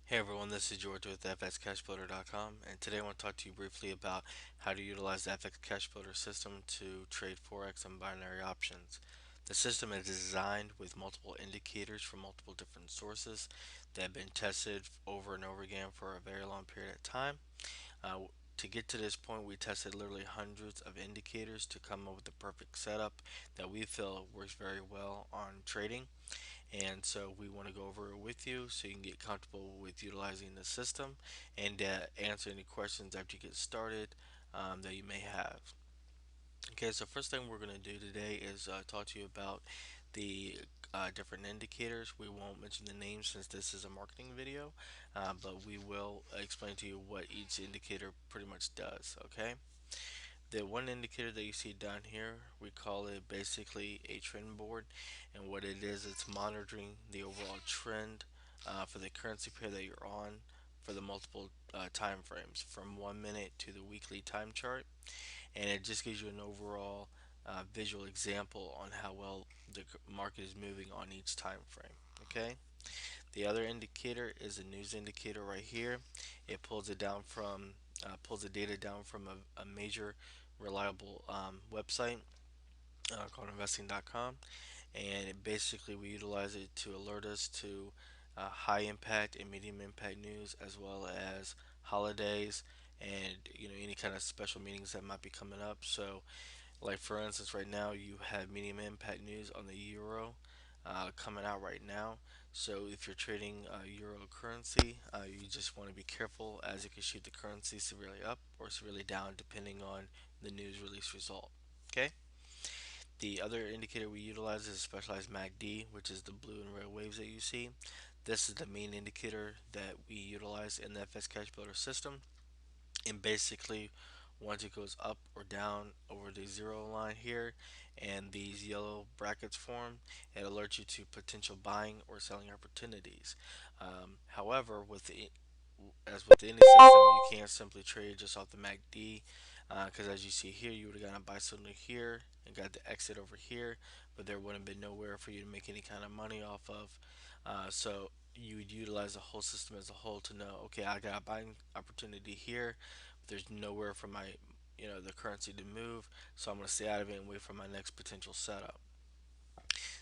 Hey everyone, this is George with FXCashBuilder.com, and today I want to talk to you briefly about how to utilize the FXCashBuilder system to trade Forex and binary options. The system is designed with multiple indicators from multiple different sources that have been tested over and over again for a very long period of time. Uh, to get to this point, we tested literally hundreds of indicators to come up with the perfect setup that we feel works very well on trading. And so we want to go over it with you so you can get comfortable with utilizing the system and answer any questions after you get started that you may have. Okay, so first thing we're going to do today is talk to you about the different indicators. We won't mention the names since this is a marketing video, but we will explain to you what each indicator pretty much does. Okay, the one indicator that you see down here, we call it basically a trend board, and what it is, it's monitoring the overall trend for the currency pair that you're on for the multiple time frames from 1 minute to the weekly time chart, and it just gives you an overall visual example on how well the market is moving on each time frame. Okay, the other indicator is a news indicator right here. It pulls the data down from a major reliable website called investing.com, and basically we utilize it to alert us to high impact and medium impact news, as well as holidays and any kind of special meetings that might be coming up. So like for instance, right now you have medium impact news on the euro coming out right now. So if you're trading euro currency, you just want to be careful as it can shoot the currency severely up or severely down depending on the news release result. Okay. The other indicator we utilize is a specialized MACD, which is the blue and red waves that you see. This is the main indicator that we utilize in the FS Cash Builder system. And basically, once it goes up or down over the zero line here and these yellow brackets form, it alerts you to potential buying or selling opportunities. However, as with any system, you can't simply trade just off the MACD, because as you see here, you would have gotten a buy signal here and got the exit over here, but there wouldn't have been nowhere for you to make any kind of money off of. So you would utilize the whole system as a whole to know, okay, I got a buying opportunity here. There's nowhere for my, the currency to move, so I'm going to stay out of it and wait for my next potential setup.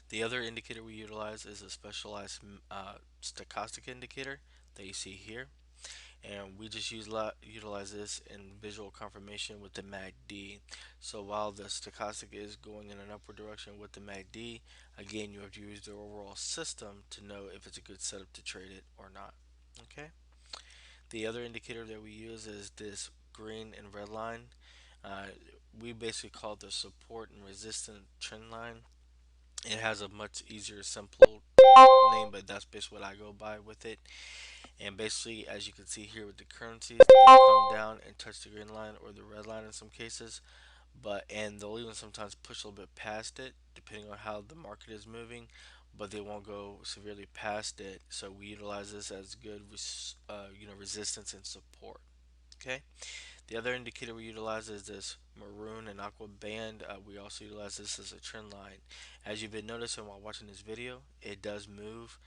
The other indicator we utilize is a specialized stochastic indicator that you see here, and we just utilize this in visual confirmation with the MACD. So while the stochastic is going in an upward direction with the MACD, again you have to use the overall system to know if it's a good setup to trade it or not. Okay. The other indicator that we use is this green and red line. Uh, we basically call it the support and resistance trend line. It has a much easier, simple name, but that's basically what I go by with it. And basically, as you can see here with the currencies, they'll come down and touch the green line or the red line in some cases, and they'll even sometimes push a little bit past it, depending on how the market is moving, but they won't go severely past it. So we utilize this as good, resistance and support. Okay. The other indicator we utilize is this maroon and aqua band. We also utilize this as a trend line. As you've been noticing while watching this video, it does move,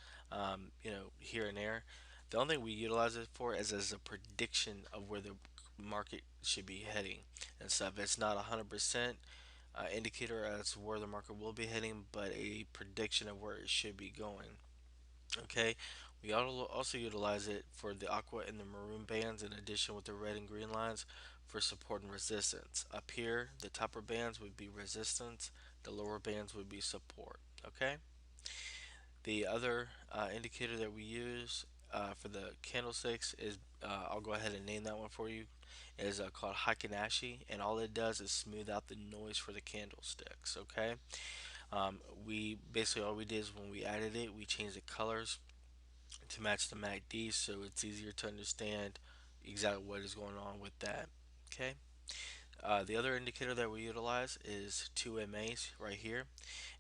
here and there. The only thing we utilize it for is as a prediction of where the market should be heading and stuff. It's not 100% indicator as where the market will be heading, but a prediction of where it should be going. Okay, we also utilize it for the aqua and the maroon bands in addition with the red and green lines for support and resistance. Up here, the topper bands would be resistance, the lower bands would be support. Okay, the other indicator that we use for the candlesticks is, I'll go ahead and name that one for you, is called Hikinashi, and all it does is smooth out the noise for the candlesticks. Okay, we basically all we did is when we added it, we changed the colors to match the MACD, so it's easier to understand exactly what is going on with that. Okay. The other indicator that we utilize is 2MAs right here,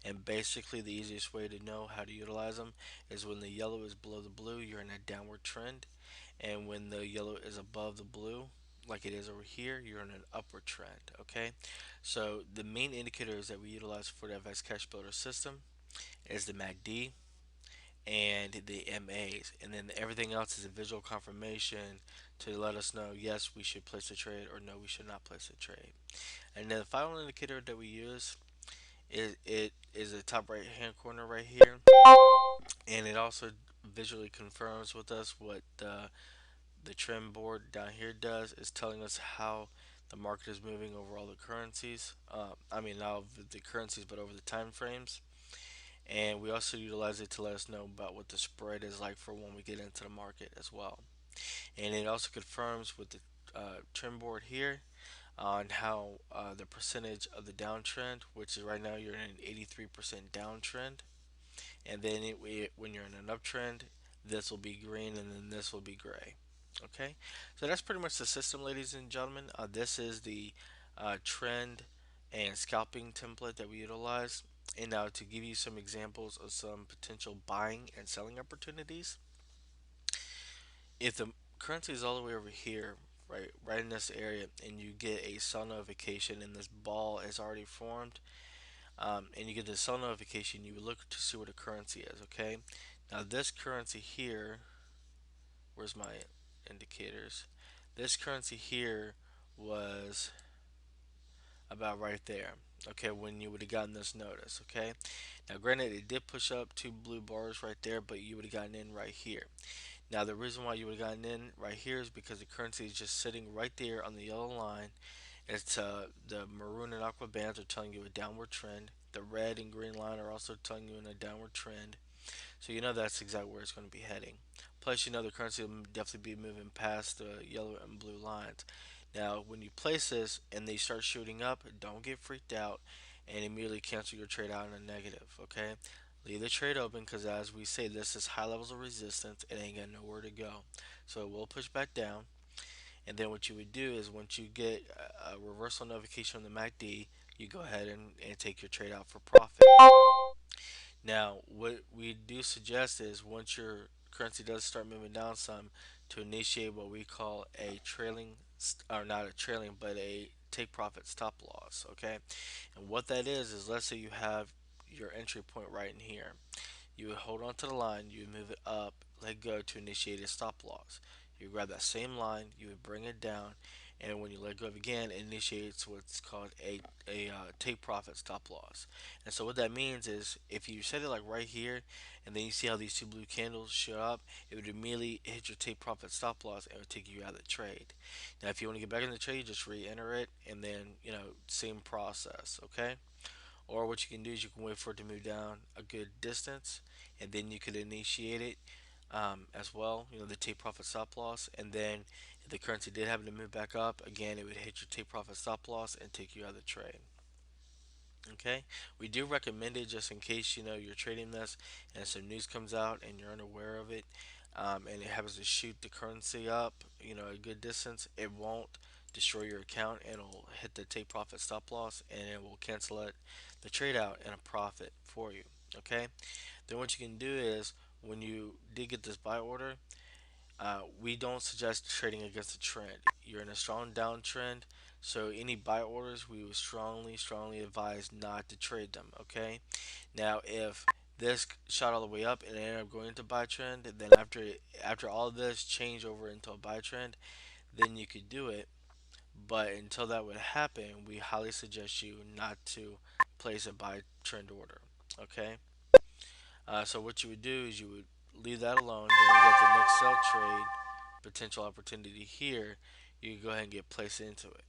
and basically the easiest way to know how to utilize them is when the yellow is below the blue, you're in a downward trend, and when the yellow is above the blue, like it is over here, you're in an upward trend. Okay, so the main indicators that we utilize for the FX Cash Builder system is the MACD, and the MAs, and then everything else is a visual confirmation to let us know yes, we should place a trade, or no, we should not place a trade. And then the final indicator that we use is the top right hand corner right here, and it also visually confirms with us what the trend board down here does. Is telling us how the market is moving over all the currencies. I mean, not over the currencies, but over the time frames. And we also utilize it to let us know about what the spread is like for when we get into the market as well. And it also confirms with the trend board here on how the percentage of the downtrend, which is right now you're in an 83% downtrend, and then when you're in an uptrend, this will be green and then this will be gray. Okay, so that's pretty much the system, ladies and gentlemen. This is the trend and scalping template that we utilize. And now to give you some examples of some potential buying and selling opportunities, if the currency is all the way over here, right in this area, and you get a sell notification and this ball is already formed, and you get the sell notification, you would look to see where the currency is. Okay, now this currency here, where's my indicators? This currency here was about right there. Okay, when you would have gotten this notice. Okay, now granted, it did push up two blue bars right there, but you would have gotten in right here. Now, the reason why you would have gotten in right here is because the currency is just sitting right there on the yellow line. It's the maroon and aqua bands are telling you a downward trend. The red and green line are also telling you in a downward trend. So you know that's exactly where it's going to be heading. Plus, you know the currency will definitely be moving past the yellow and blue lines. Now, when you place this and they start shooting up, don't get freaked out and immediately cancel your trade out in a negative. Okay, leave the trade open because, as we say, this is high levels of resistance. It ain't got nowhere to go, so it will push back down. And then what you would do is once you get a reversal notification on the MACD, you go ahead and take your trade out for profit. Now, what we do suggest is once your currency does start moving down some, to initiate what we call a trailing, or not a trailing, but a take profit stop loss. Okay, and what that is let's say you have your entry point right in here. You would hold on to the line, you would move it up, let go to initiate a stop loss. You would grab that same line, you would bring it down, and when you let go of again, it initiates what's called a take profit stop loss. And so what that means is if you set it like right here, and then you see how these two blue candles show up, it would immediately hit your take profit stop loss and it would take you out of the trade. Now, if you want to get back in the trade, just re-enter it, and then same process. Okay. Or what you can do is you can wait for it to move down a good distance, and then you could initiate it as well. The take profit stop loss, and then if the currency did happen to move back up again, it would hit your take profit stop loss and take you out of the trade. Okay, we do recommend it just in case you're trading this and some news comes out and you're unaware of it, and it happens to shoot the currency up, a good distance. It won't destroy your account, and it'll hit the take profit stop loss, and it will cancel it, the trade out, and a profit for you. Okay, then what you can do is when you did get this buy order, we don't suggest trading against the trend. You're in a strong downtrend, so any buy orders, we would strongly advise not to trade them. Okay. Now, if this shot all the way up and it ended up going into buy trend, then after all of this change over into a buy trend, then you could do it. But until that would happen, we highly suggest you not to place a buy trend order. Okay. So what you would do is you would leave that alone. Then you get the next sell trade potential opportunity here. You can go ahead and get placed into it.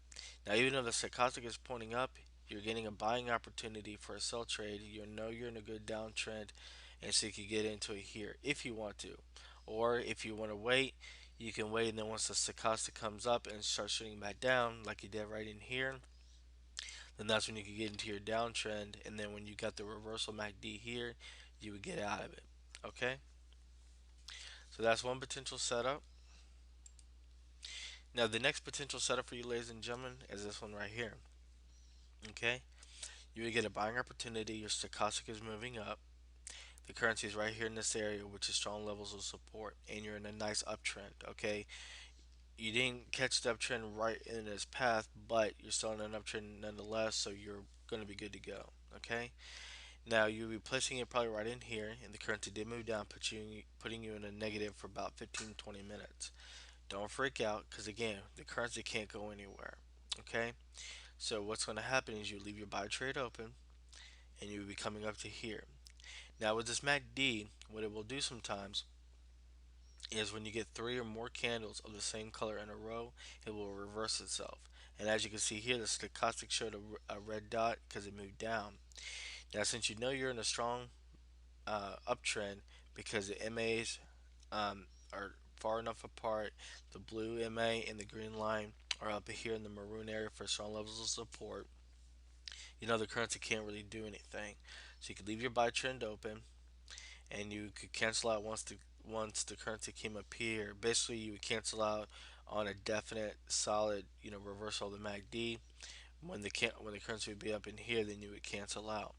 Now, even though the stochastic is pointing up, you're getting a buying opportunity for a sell trade. You know you're in a good downtrend, and so you can get into it here if you want to, or if you want to wait, you can wait. And then once the stochastic comes up and starts shooting back down, like you did right in here, then that's when you can get into your downtrend. And then when you got the reversal MACD here, you would get out of it. Okay, so that's one potential setup. Now, the next potential setup for you, ladies and gentlemen, is this one right here. Okay, you would get a buying opportunity. Your stochastic is moving up. The currency is right here in this area, which is strong levels of support, and you're in a nice uptrend. Okay, you didn't catch the uptrend right in its path, but you're still in an uptrend nonetheless, so you're going to be good to go. Okay, Now you'll be placing it probably right in here, and the currency did move down, putting you in a negative for about 15-20 minutes. Don't freak out, because again, the currency can't go anywhere. Okay, so what's going to happen is you leave your buy trade open, and you'll be coming up to here. Now with this MACD, what it will do sometimes is when you get three or more candles of the same color in a row, it will reverse itself. And as you can see here, the stochastic showed a red dot because it moved down. Now, since you know you're in a strong uptrend because the MAs are far enough apart, the blue MA and the green line are up here in the maroon area for strong levels of support, you know the currency can't really do anything. So you could leave your buy trend open, and you could cancel out once the currency came up here. Basically, you would cancel out on a definite, solid, reversal of the MACD. When the currency would be up in here, then you would cancel out.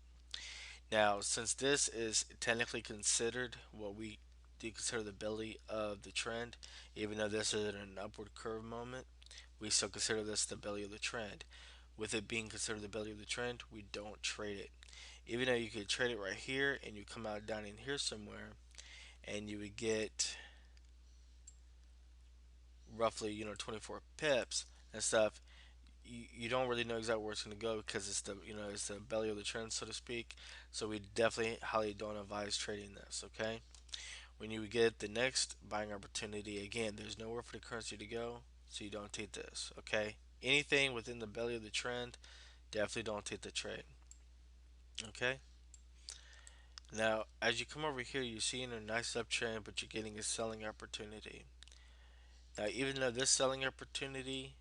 Now, since this is technically considered what we do consider the belly of the trend, even though this is an upward curve moment, we still consider this the belly of the trend. With it being considered the belly of the trend, we don't trade it. Even though you could trade it right here and you come out down in here somewhere, and you would get roughly 24 pips and stuff, you don't really know exactly where it's going to go because it's the belly of the trend, so to speak. So we definitely highly don't advise trading this. Okay, when you get the next buying opportunity, again, there's nowhere for the currency to go, so you don't take this. Okay, anything within the belly of the trend, definitely don't take the trade. Okay, now as you come over here, you're seeing a nice uptrend, but you're getting a selling opportunity. Now, even though this selling opportunity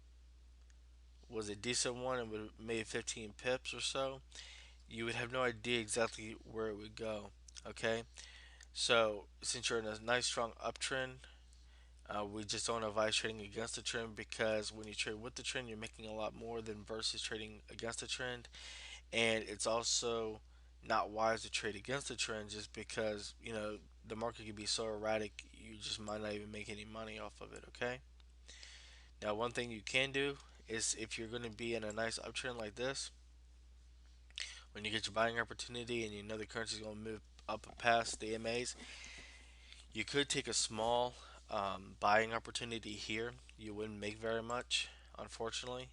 was a decent one and would have made 15 pips or so, you would have no idea exactly where it would go. Okay, so since you're in a nice strong uptrend, we just don't advise trading against the trend, because when you trade with the trend, you're making a lot more than versus trading against the trend, and it's also not wise to trade against the trend just because the market can be so erratic, you just might not even make any money off of it. Okay. Now, one thing you can do is, if you're going to be in a nice uptrend like this, when you get your buying opportunity and you know the currency is going to move up past the MAs, you could take a small buying opportunity here. You wouldn't make very much, unfortunately,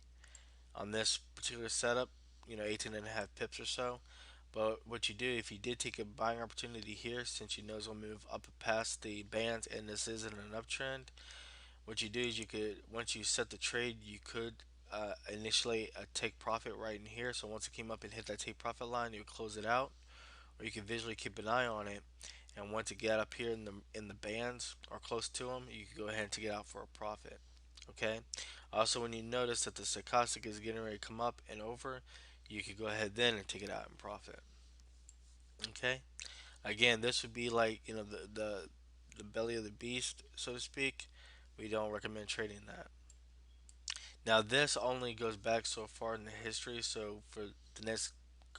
on this particular setup, 18 and a half pips or so. But what you do, if you did take a buying opportunity here, since you know it's going to move up past the bands and this isn't an uptrend, what you do is, you could, once you set the trade, you could initially take profit right in here. So once it came up and hit that take profit line, you would close it out, or you can visually keep an eye on it. And once it get up here in the bands or close to them, you can go ahead and take it out for a profit. Okay. Also, when you notice that the stochastic is getting ready to come up and over, you could go ahead then and take it out in profit. Okay. Again, this would be like the belly of the beast, so to speak. We don't recommend trading that. Now, this only goes back so far in the history, so for the next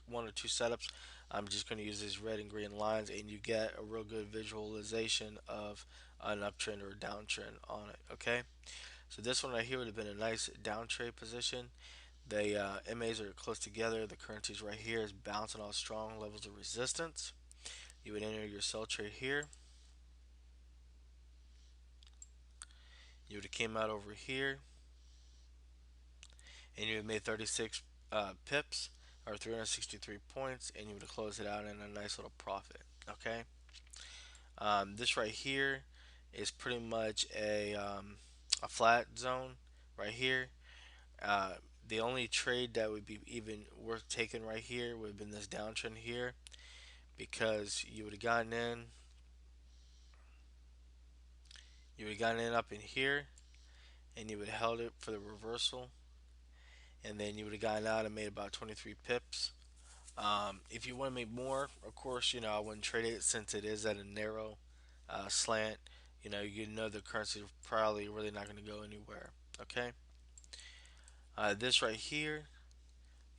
one or two setups, I'm just going to use these red and green lines, and you get a real good visualization of an uptrend or a downtrend on it. Okay, so this one right here would have been a nice downtrend position. The MAs are close together. The currency's right here is bouncing off strong levels of resistance. You would enter your sell trade here. You would have came out over here, and you would have made 36 pips, or 363 points, and you would have closed it out in a nice little profit. Okay, this right here is pretty much a flat zone right here. Uh, the only trade that would be even worth taking right here would have been this downtrend here, because you would have gotten in up in here, and you would have held it for the reversal, and then you would have gotten out and made about 23 pips. If you want to make more, of course, I wouldn't trade it, since it is at a narrow slant. You know the currency is probably really not going to go anywhere. Okay. This right here,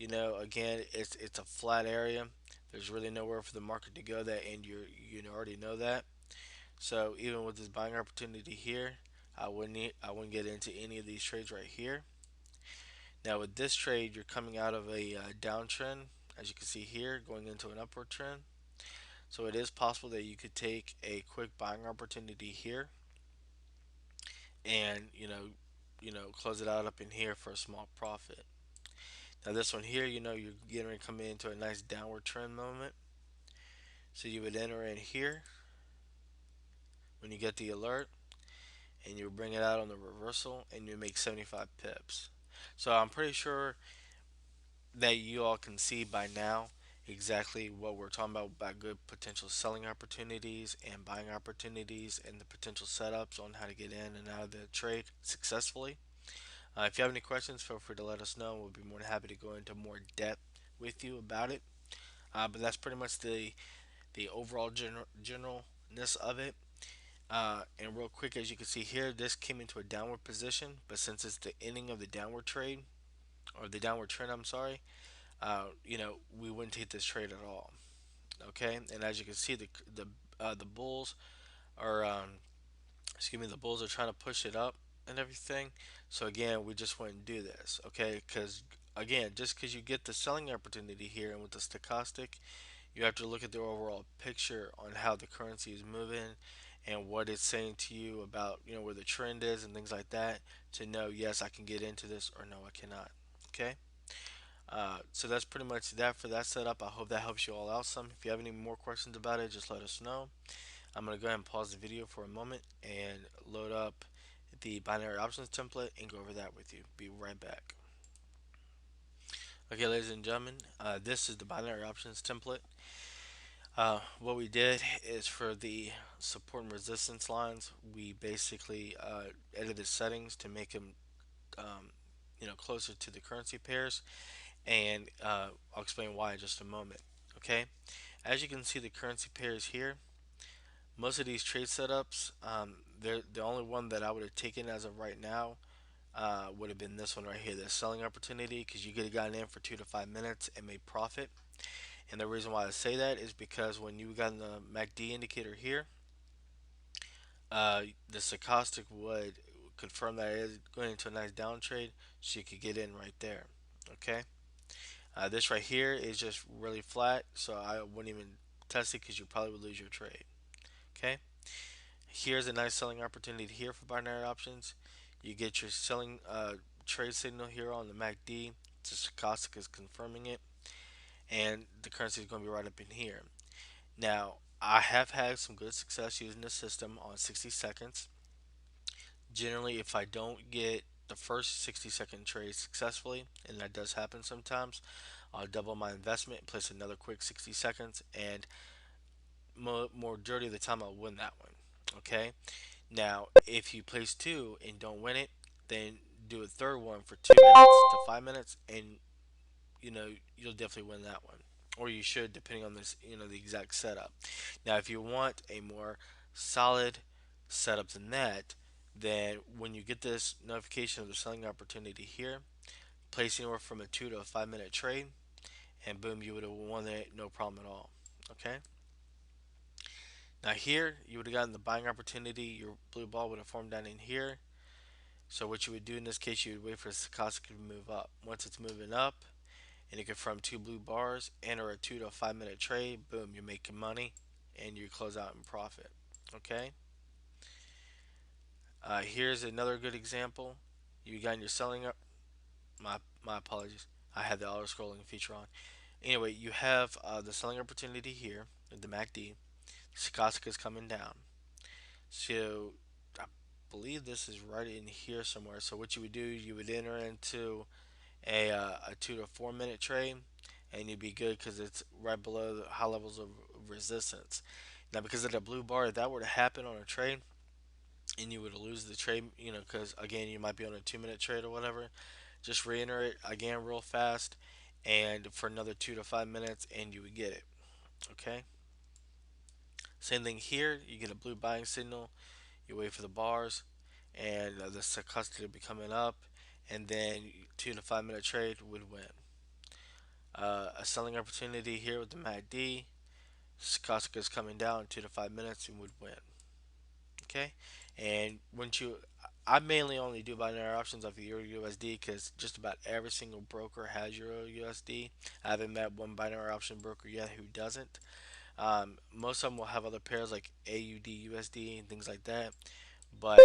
again, it's a flat area. There's really nowhere for the market to go that, and you already know that. So even with this buying opportunity here, I wouldn't get into any of these trades right here. Now with this trade, you're coming out of a downtrend, as you can see here, going into an upward trend. So it is possible that you could take a quick buying opportunity here and close it out up in here for a small profit. Now this one here, you're getting ready to come into a nice downward trend moment. So you would enter in here when you get the alert, and you bring it out on the reversal, and you make 75 pips. So I'm pretty sure that you all can see by now exactly what we're talking about good potential selling opportunities and buying opportunities and the potential setups on how to get in and out of the trade successfully. If you have any questions, feel free to let us know. We'll be more than happy to go into more depth with you about it. But that's pretty much the overall generalness of it. And real quick, as you can see here, this came into a downward position, but since it's the ending of the downward trade or the downward trend, I'm sorry, we wouldn't take this trade at all. Okay, and as you can see, the bulls are, excuse me, the bulls are trying to push it up and everything. So again, we just wouldn't do this. Okay, because again, just because you get the selling opportunity here and with the stochastic, you have to look at the overall picture on how the currency is moving and what it's saying to you about where the trend is and things like that to know, yes, I can get into this, or no, I cannot. Okay. So that's pretty much that for that setup. I hope that helps you all out some. If you have any more questions about it, just let us know. I'm going to go ahead and pause the video for a moment and load up the binary options template and go over that with you. Be right back. Okay, ladies and gentlemen, this is the binary options template. What we did is for the support and resistance lines, we basically edited settings to make them closer to the currency pairs, and I'll explain why in just a moment. Okay, as you can see, the currency pairs here, most of these trade setups, they're the only one that I would have taken as of right now would have been this one right here, the selling opportunity, because you could have gotten in for 2 to 5 minutes and made profit. And the reason why I say that is because when you got in the MACD indicator here, the stochastic would confirm that it is going into a nice down trade, so you could get in right there. Okay. This right here is just really flat, so I wouldn't even test it because you probably would lose your trade. Okay. Here's a nice selling opportunity here for binary options. You get your selling trade signal here on the MACD. The stochastic is confirming it, and the currency is going to be right up in here. Now, I have had some good success using this system on 60 seconds. Generally, if I don't get the first 60-second trade successfully, and that does happen sometimes, I'll double my investment and place another quick 60 seconds, and majority of the time I'll win that one. Okay. Now, if you place two and don't win it, then do a third one for 2 minutes to 5 minutes, and you know you'll definitely win that one, or you should, depending on this, the exact setup. Now, if you want a more solid setup than that, then when you get this notification of the selling opportunity here, place anywhere from a 2 to 5 minute trade, and boom, you would have won it, no problem at all. Okay. Now here, you would have gotten the buying opportunity. Your blue ball would have formed down in here. So what you would do in this case, you would wait for the stochastic to move up. Once it's moving up, and you confirm two blue bars, enter a 2 to 5 minute trade, boom, you're making money, and you close out in profit. Okay. Here's another good example. You got your selling up. My apologies. I had the auto scrolling feature on. Anyway, you have the selling opportunity here, the MACD. Stochastic is coming down. So I believe this is right in here somewhere. So what you would do, you would enter into a 2 to 4 minute trade, and you'd be good because it's right below the high levels of resistance. Now, because of the blue bar, if that were to happen on a trade, and you would lose the trade, because again, you might be on a 2 minute trade or whatever, just re-enter it again real fast, and for another 2 to 5 minutes, and you would get it. Okay. Same thing here. You get a blue buying signal. You wait for the bars, and the stochastic will be coming up, and then 2 to 5 minute trade would win. A selling opportunity here with the MACD. Stochastic is coming down 2 to 5 minutes and would win. Okay, and once you, I mainly only do binary options of the Euro USD because just about every single broker has Euro USD. I haven't met one binary option broker yet who doesn't. Most of them will have other pairs like AUD USD and things like that. But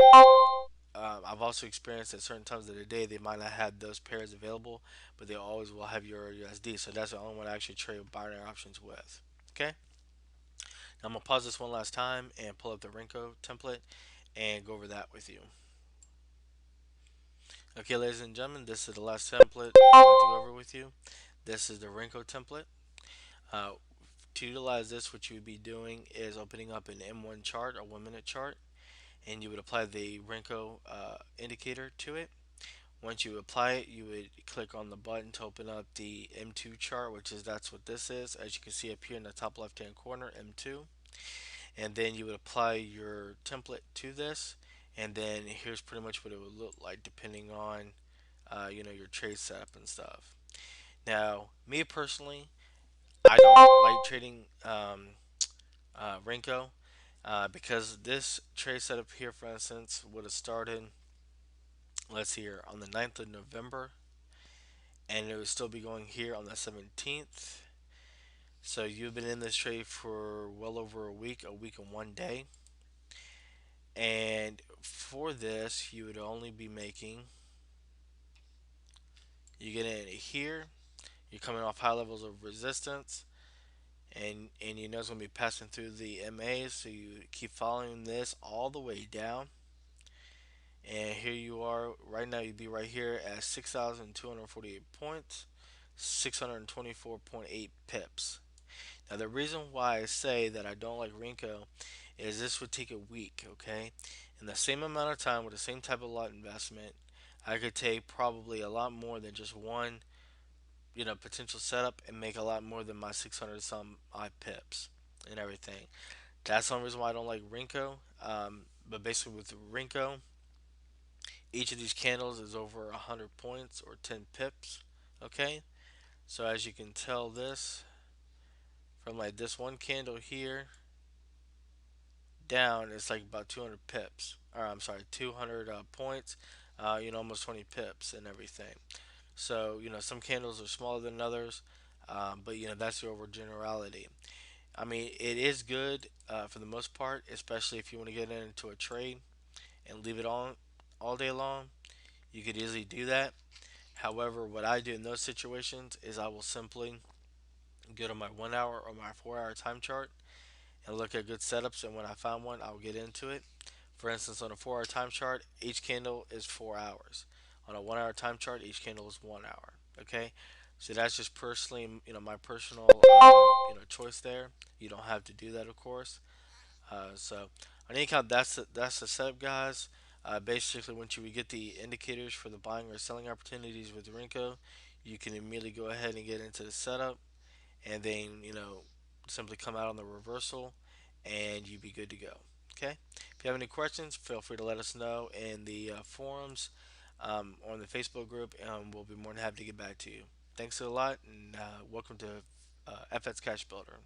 I've also experienced at certain times of the day they might not have those pairs available, but they always will have Euro USD. So that's the only one I actually trade binary options with. Okay, now I'm gonna pause this one last time and pull up the Rinko template and go over that with you. Okay, ladies and gentlemen, this is the last template I'd like to go over with you. This is the Rinko template. Uh, to utilize this, what you would be doing is opening up an M1 chart, a 1 minute chart, and you would apply the Rinko indicator to it. Once you apply it, you would click on the button to open up the M2 chart, which is that's what this is. As you can see up here in the top left hand corner, M2. And then you would apply your template to this. And then here's pretty much what it would look like depending on your trade setup and stuff. Now, me personally, I don't like trading Rinko because this trade setup here, for instance, would have started, let's see here, on the 9th of November, and it would still be going here on the 17th. So you've been in this trade for well over a week and 1 day. And for this, you would only be making, you get in here, you're coming off high levels of resistance, and you know it's going to be passing through the MAs, so you keep following this all the way down. And here you are right now, you'd be right here at 6,248 points, 624.8 pips. Now, the reason why I say that I don't like Rinko is this would take a week, okay? In the same amount of time with the same type of lot investment, I could take probably a lot more than just one, potential setup and make a lot more than my 600 some odd pips and everything. That's the only reason why I don't like Rinko. But basically, with Rinko, each of these candles is over 100 points or 10 pips, okay? So as you can tell, this from like this one candle here down, it's like about 200 pips, or I'm sorry, 200 points, almost 20 pips and everything. So, some candles are smaller than others, but, that's the overall generality. I mean, it is good for the most part, especially if you want to get into a trade and leave it on all day long. You could easily do that. However, what I do in those situations is I will simply go to my 1 hour or my 4 hour time chart and look at good setups. And when I find one, I'll get into it. For instance, on a 4 hour time chart, each candle is 4 hours. On a 1 hour time chart, each candle is 1 hour. Okay, so that's just personally, my personal, choice there. You don't have to do that, of course. So on any count, that's the setup, guys. Basically, once you get the indicators for the buying or selling opportunities with Rinko, you can immediately go ahead and get into the setup, and then simply come out on the reversal, and you be good to go. Okay. If you have any questions, feel free to let us know in the forums or in the Facebook group, and we'll be more than happy to get back to you. Thanks a lot, and welcome to FX Cash Builder.